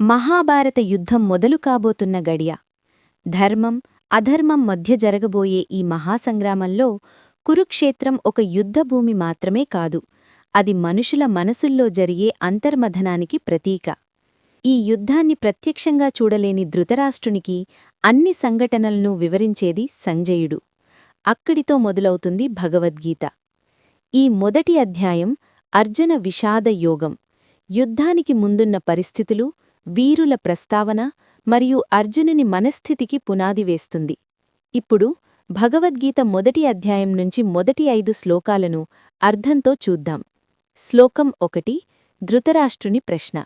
మహాభారత యుద్ధం మొదలు కాబోతున్న గడియ. ధర్మం అధర్మం మధ్య జరగబోయే ఈ మహాసంగ్రామంలో కురుక్షేత్రం ఒక యుద్ధభూమి మాత్రమే కాదు, అది మనుషుల మనసుల్లో జరిగే అంతర్మథనానికి ప్రతీక. ఈ యుద్ధాన్ని ప్రత్యక్షంగా చూడలేని ధృతరాష్ట్రునికి అన్ని సంఘటనలను వివరించేది సంజయుడు. అక్కడితో మొదలవుతుంది భగవద్గీత. ఈ మొదటి అధ్యాయం అర్జున విషాద యోగం, యుద్ధానికి ముందున్న పరిస్థితులు, వీరుల ప్రస్తావన మరియు అర్జునుని మనస్థితికి పునాది వేస్తుంది. ఇప్పుడు భగవద్గీత మొదటి అధ్యాయం నుంచి మొదటి 5 శ్లోకాలను అర్థంతో చూద్దాం. శ్లోకం 1. ధృతరాష్ట్రుని ప్రశ్న.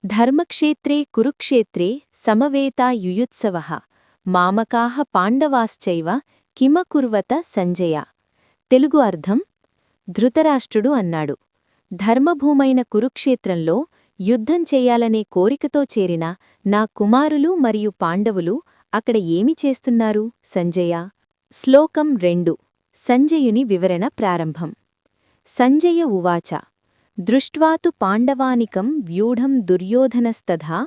ధర్మక్షేత్రే కురుక్షేత్రే సమవేతా యుయుత్సవః మామకాః పాండవాశ్చైవ కిమకుర్వత సంజయ. తెలుగు అర్థం: ధృతరాష్ట్రుడు అన్నాడు, ధర్మభూమైన కురుక్షేత్రంలో యుద్ధం చెయ్యాలనే కోరికతో చేరిన నా కుమారులు మరియు పాండవులు అక్కడ ఏమి చేస్తున్నారు సంజయ? శ్లోకం 2. సంజయుని వివరణ ప్రారంభం. సంజయ ఉవాచ. దృష్ట్వాతు పాండవానికం వ్యూఢం దుర్యోధనస్తథా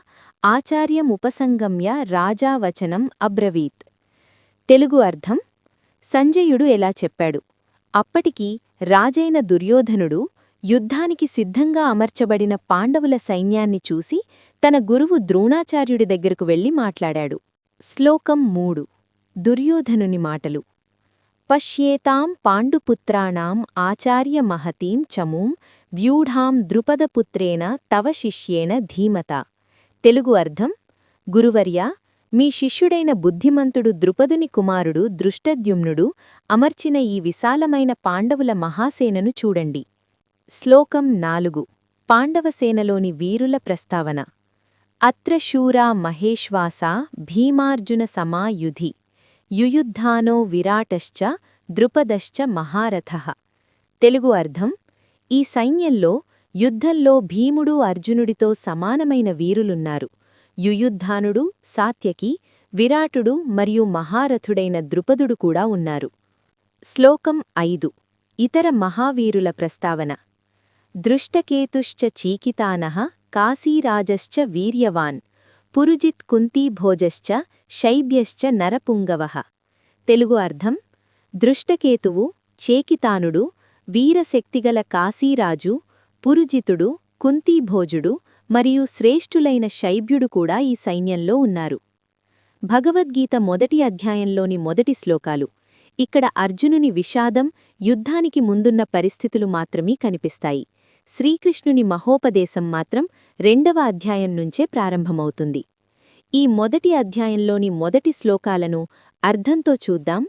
ఆచార్యముపసంగమ్య రాజా వచనం అబ్రవీత్. తెలుగు అర్థం: సంజయుడు ఎలా చెప్పాడు. అప్పటికి రాజైన దుర్యోధనుడు యుద్ధానికి సిద్ధంగా అమర్చబడిన పాండవుల సైన్యాన్ని చూసి తన గురువు ద్రోణాచార్యుడి దగ్గరకు వెళ్లి మాట్లాడాడు. శ్లోకం 3. దుర్యోధనుని మాటలు. పశ్యేతాం పాండుపుత్రాణాం ఆచార్య మహతీం చమూం వ్యూఢాం ద్రుపదపుత్రేణ తవ శిష్యేణ ధీమతా. తెలుగు అర్థం: గురువర్యా, మీ శిష్యుడైన బుద్ధిమంతుడు ద్రుపదుని కుమారుడు దృష్టద్యుమ్నుడు అమర్చిన ఈ విశాలమైన పాండవుల మహాసేనను చూడండి. శ్లోకం 4. పాండవసేనలోని వీరుల ప్రస్తావన. అత్ర శూరా మహేశ్వాసా భీమార్జున సమాయుధి యుయుద్ధానో విరాటశ్చ ద్రుపదశ్చ మహారథః. తెలుగు అర్థం: ఈ సైన్యంలో యుద్ధంలో భీముడు అర్జునుడితో సమానమైన వీరులున్నారు. యుయుద్ధానుడు, సాత్యకి, విరాటుడు మరియు మహారథుడైన ద్రుపదుడు కూడా ఉన్నారు. శ్లోకం 5. ఇతర మహావీరుల ప్రస్తావన. దృష్టకేతుశ్చ చీకితానః కాశీరాజశ్చ వీర్యవాన్ పురుజిత్ కుంతీభోజశ్చ శైబ్యశ్చ నరపుంగవః. తెలుగు అర్థం: దృష్టకేతువు, చేకితానుడు, వీరశక్తిగల కాశీరాజు, పురుజితుడు, కుంతీభోజుడు మరియు శ్రేష్ఠులైన శైబ్యుడు కూడా ఈ సైన్యంలో ఉన్నారు. భగవద్గీత మొదటి అధ్యాయంలోని మొదటి శ్లోకాలు. ఇక్కడ అర్జునుని విషాదం, యుద్ధానికి ముందున్న పరిస్థితులు మాత్రమే కనిపిస్తాయి. శ్రీకృష్ణుని మహోపదేశం మాత్రం 2వ అధ్యాయం నుంచే ప్రారంభమవుతుంది. ఈ మొదటి అధ్యాయంలోని మొదటి శ్లోకాలను అర్థంతో చూద్దాం.